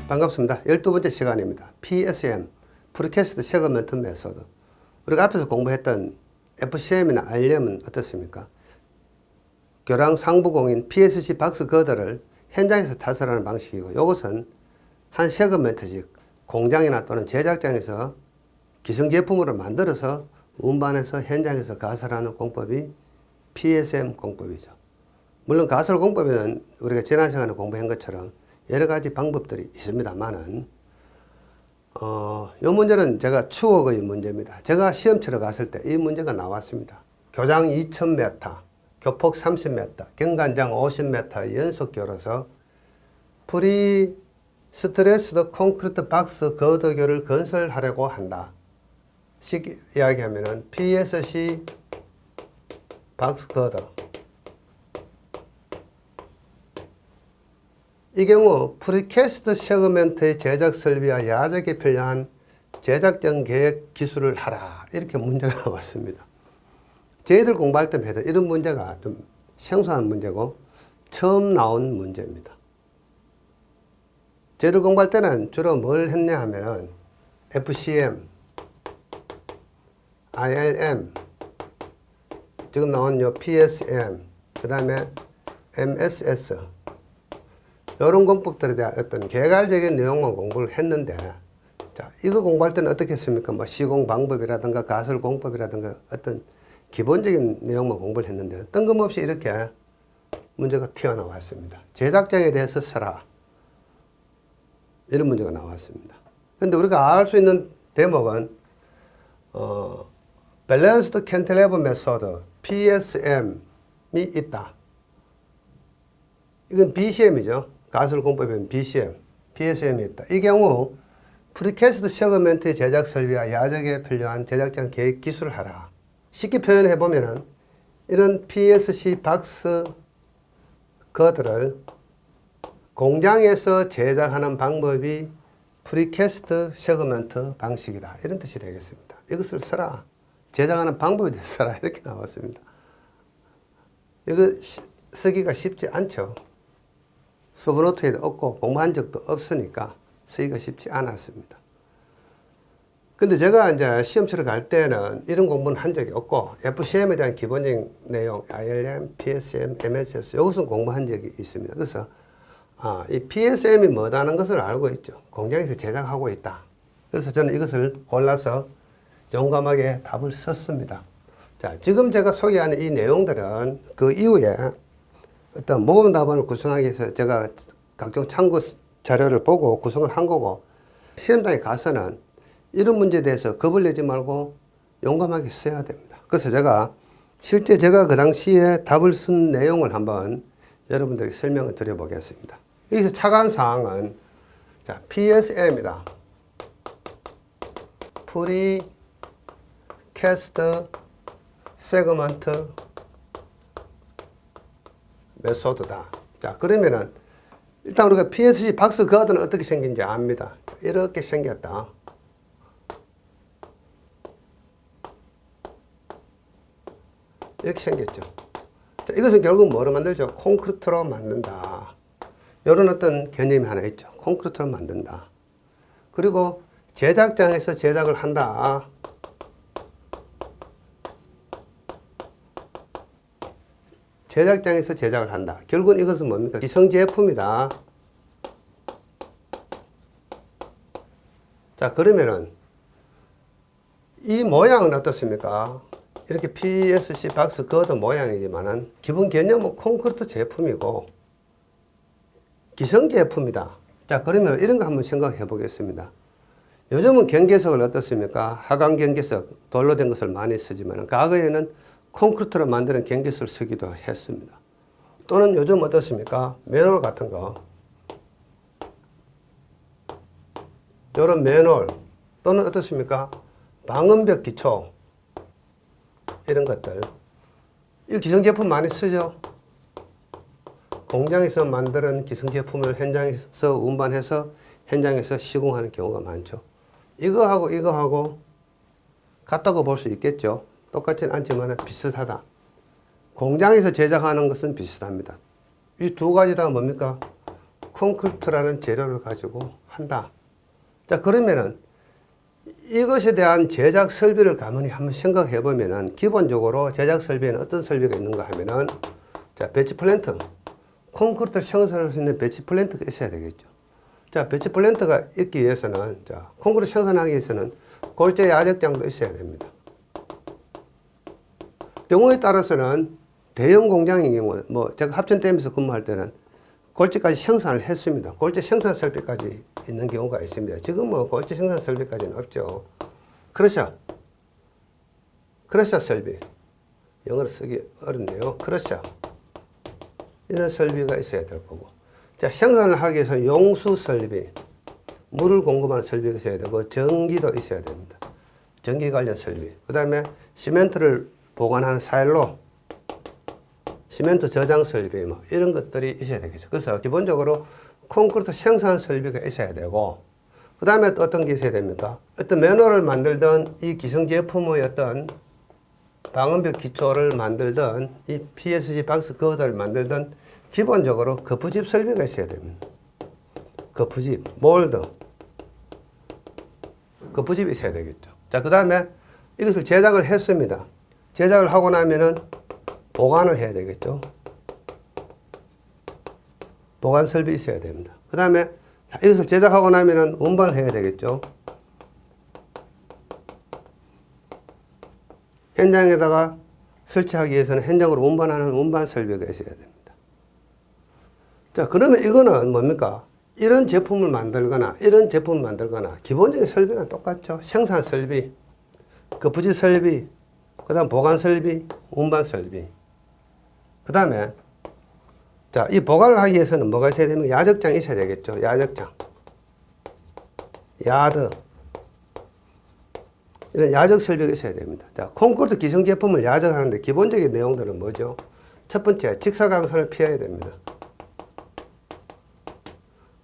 반갑습니다. 12번째 시간입니다. PSM, 프리캐스트 세그먼트 메소드. 우리가 앞에서 공부했던 FCM이나 RLM은 어떻습니까? 교랑 상부공인 PSC 박스 거드를 현장에서 타설하는 방식이고, 이것은 한 세그먼트씩 공장이나 또는 제작장에서 기성제품으로 만들어서 운반해서 현장에서 가설하는 공법이 PSM 공법이죠. 물론 가설 공법에는 우리가 지난 시간에 공부한 것처럼 여러 가지 방법들이 있습니다만은, 이 문제는 제가 추억의 문제입니다. 제가 시험 치러 갔을 때 이 문제가 나왔습니다. 교장 2000m, 교폭 30m, 경관장 50m 연속 교로서 프리 스트레스드 콘크리트 박스 거드교를 건설하려고 한다. 쉽게 이야기하면은 PSC 박스 거드. 이 경우 프리캐스트 세그먼트의 제작 설비와 야적에 필요한 제작전 계획 기술을 하라. 이렇게 문제가 나왔습니다. 저희들 공부할 때마다 이런 문제가 좀 생소한 문제고 처음 나온 문제입니다. 저희들 공부할 때는 주로 뭘 했냐 하면은 FCM, ILM, 지금 나온 요 PSM, 그 다음에 MSS, 이런 공법들에 대한 어떤 개괄적인 내용만 공부를 했는데, 자, 이거 공부할 때는 어떻게 했습니까? 뭐 시공 방법이라든가 가설 공법이라든가 어떤 기본적인 내용만 공부를 했는데, 뜬금없이 이렇게 문제가 튀어나왔습니다. 제작장에 대해서 써라. 이런 문제가 나왔습니다. 근데 우리가 알 수 있는 대목은, 밸런스드 캔틸레버 메소드, PSM이 있다. 이건 BCM이죠. 가설 공법에는 BCM, PSM이 있다. 이 경우 프리캐스트 세그먼트의 제작 설비와 야적에 필요한 제작장 계획 기술을 하라. 쉽게 표현해 보면은 이런 PSC 박스 거드를 공장에서 제작하는 방법이 프리캐스트 세그먼트 방식이다. 이런 뜻이 되겠습니다. 이것을 써라. 제작하는 방법에 대해서 써라. 이렇게 나왔습니다. 이거 쓰기가 쉽지 않죠. 서브노트에도 없고 공부한 적도 없으니까 쓰기가 쉽지 않았습니다. 근데 제가 이제 시험 치러 갈 때는 이런 공부는 한 적이 없고, FCM에 대한 기본적인 내용, ILM, PSM, MSS, 이것은 공부한 적이 있습니다. 그래서, 이 PSM이 뭐다는 것을 알고 있죠. 공장에서 제작하고 있다. 그래서 저는 이것을 골라서 용감하게 답을 썼습니다. 자, 지금 제가 소개하는 이 내용들은 그 이후에 어떤 모범 답안을 구성하기 위해서 제가 각종 참고 자료를 보고 구성을 한 거고, 시험장에 가서는 이런 문제에 대해서 겁을 내지 말고 용감하게 써야 됩니다. 그래서 실제 제가 그 당시에 답을 쓴 내용을 한번 여러분들에게 설명을 드려보겠습니다. 여기서 착안 사항은, 자, PSM이다. 프리캐스트 세그먼트 메소드다. 자, 그러면은 일단 우리가 PSC 박스 거드는 어떻게 생긴지 압니다. 이렇게 생겼다. 이렇게 생겼죠. 자, 이것은 결국 뭐로 만들죠? 콘크리트로 만든다. 이런 어떤 개념이 하나 있죠. 콘크리트로 만든다. 그리고 제작장에서 제작을 한다. 제작장에서 제작을 한다. 결국은 이것은 뭡니까? 기성제품이다. 자, 그러면은 이 모양은 어떻습니까? 이렇게 PSC 박스 거드 모양이지만은 기본 개념은 콘크리트 제품이고 기성제품이다. 자, 그러면 이런 거 한번 생각해 보겠습니다. 요즘은 경계석을 어떻습니까? 하강 경계석, 돌로 된 것을 많이 쓰지만 과거에는 콘크리트로 만드는 경계석을 쓰기도 했습니다. 또는 요즘 어떻습니까? 맨홀 같은 거, 이런 맨홀, 또는 어떻습니까? 방음벽 기초, 이런 것들. 이 기성제품 많이 쓰죠? 공장에서 만드는 기성제품을 현장에서 운반해서 현장에서 시공하는 경우가 많죠. 이거하고 같다고 볼 수 있겠죠. 똑같지는 않지만 비슷하다. 공장에서 제작하는 것은 비슷합니다. 이 두 가지 다 뭡니까? 콘크리트라는 재료를 가지고 한다. 자, 그러면은 이것에 대한 제작 설비를 가만히 한번 생각해 보면은 기본적으로 제작 설비에는 어떤 설비가 있는가 하면은 자, 배치 플랜트. 콘크리트를 생산할 수 있는 배치 플랜트가 있어야 되겠죠. 자, 배치 플랜트가 있기 위해서는 자, 콘크리트 생산하기 위해서는 골재 야적장도 있어야 됩니다. 경우에 따라서는 대형 공장의 경우, 뭐 제가 합천댐에서 근무할 때는 골재까지 생산을 했습니다. 골재 생산 설비까지 있는 경우가 있습니다. 지금은 골재 생산 설비까지는 없죠. 크러셔 설비. 영어로 쓰기 어렵네요. 크러셔. 이런 설비가 있어야 될 거고. 자, 생산을 하기 위해서는 용수 설비, 물을 공급하는 설비가 있어야 되고, 전기도 있어야 됩니다. 전기 관련 설비. 그 다음에 시멘트를 보관하는 사일로, 시멘트 저장 설비, 뭐, 이런 것들이 있어야 되겠죠. 그래서 기본적으로 콘크리트 생산 설비가 있어야 되고, 그 다음에 또 어떤 게 있어야 됩니까? 어떤 맨홀을 만들던 이 기성 제품의 어떤 방음벽 기초를 만들던 이 PSG 박스 거들을 만들던 기본적으로 거푸집 설비가 있어야 됩니다. 거푸집, 몰드, 거푸집이 있어야 되겠죠. 자, 그 다음에 이것을 제작을 했습니다. 제작을 하고 나면은 보관을 해야 되겠죠. 보관 설비 있어야 됩니다. 그 다음에 이것을 제작하고 나면은 운반을 해야 되겠죠. 현장에다가 설치하기 위해서는 현장으로 운반하는 운반 설비가 있어야 됩니다. 자, 그러면 이거는 뭡니까? 이런 제품을 만들거나 이런 제품을 만들거나 기본적인 설비는 똑같죠. 생산 설비, 거푸집 설비, 그 다음 보관 설비, 운반 설비. 그 다음에 자, 이 보관을 하기 위해서는 뭐가 있어야 되면 야적장이 있어야 되겠죠. 야적장, 야드, 이런 야적 설비가 있어야 됩니다. 자, 콘크리트 기성 제품을 야적하는데 기본적인 내용들은 뭐죠? 첫 번째, 직사광선을 피해야 됩니다.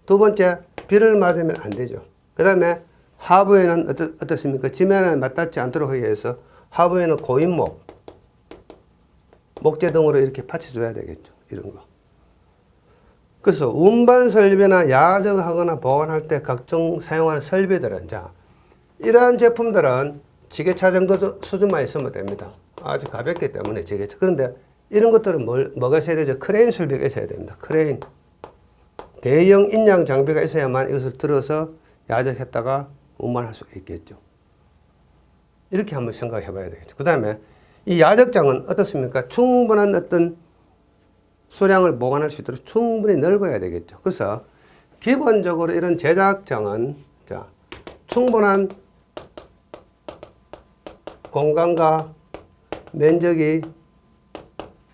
두 번째, 비를 맞으면 안 되죠. 그 다음에 하부에는 어떻습니까? 지면에 맞닿지 않도록 하기 위해서 하부에는 고인목, 목재 등으로 이렇게 받쳐줘야 되겠죠. 이런 거. 그래서 운반 설비나 야적하거나 보관할 때 각종 사용하는 설비들은 자, 이러한 제품들은 지게차 정도 수준만 있으면 됩니다. 아주 가볍기 때문에 지게차. 그런데 이런 것들은 뭐가 있어야 되죠? 크레인 설비가 있어야 됩니다. 크레인. 대형 인양 장비가 있어야만 이것을 들어서 야적했다가 운반할 수 있겠죠. 이렇게 한번 생각해 봐야 되겠죠. 그 다음에 이 야적장은 어떻습니까? 충분한 어떤 수량을 보관할 수 있도록 충분히 넓어야 되겠죠. 그래서 기본적으로 이런 제작장은 자, 충분한 공간과 면적이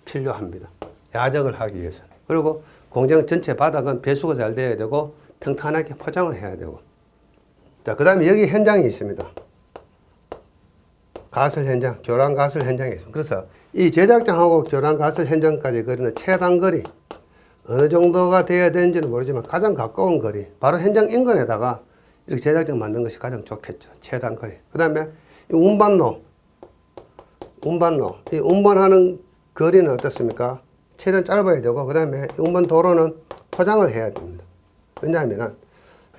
필요합니다. 야적을 하기 위해서는. 그리고 공장 전체 바닥은 배수가 잘 돼야 되고 평탄하게 포장을 해야 되고. 자, 그 다음에 여기 현장이 있습니다. 가설 현장, 교란 가설 현장이 있습니다. 그래서 이 제작장하고 교란 가설 현장까지 거리는 최단 거리, 어느 정도가 돼야 되는지는 모르지만 가장 가까운 거리, 바로 현장 인근에다가 이렇게 제작장 만든 것이 가장 좋겠죠. 최단 거리. 그 다음에 운반로. 이 운반하는 거리는 어떻습니까? 최대한 짧아야 되고, 그 다음에 운반 도로는 포장을 해야 됩니다. 왜냐하면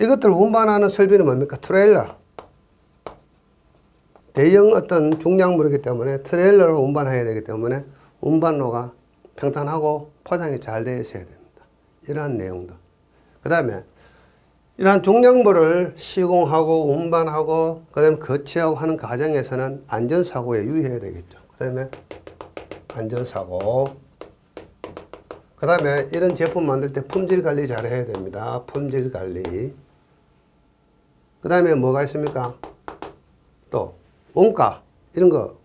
이것들 운반하는 설비는 뭡니까? 트레일러. 대형 어떤 중량물이기 때문에 트레일러를 운반해야 되기 때문에 운반로가 평탄하고 포장이 잘 되어 있어야 됩니다. 이러한 내용들. 그 다음에 이러한 중량물을 시공하고 운반하고 그 다음에 거치하고 하는 과정에서는 안전사고에 유의해야 되겠죠. 그 다음에 안전사고. 그 다음에 이런 제품 만들 때 품질 관리 잘 해야 됩니다. 품질 관리. 그 다음에 뭐가 있습니까? 또 원가 이런 거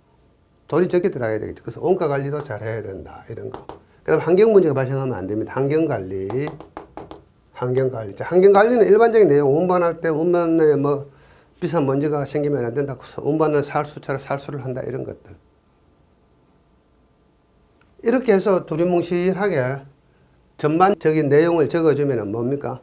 돈이 적게 들어가야 되겠죠. 그래서 원가 관리도 잘 해야 된다. 이런 거. 그 다음 환경 문제가 발생하면 안 됩니다. 환경 관리. 자, 환경 관리는 일반적인 내용. 운반할 때 운반에 뭐 비싼 먼지가 생기면 안 된다고 해서 운반은 살수처럼 살수를 한다. 이런 것들. 이렇게 해서 두리뭉실하게 전반적인 내용을 적어주면 뭡니까?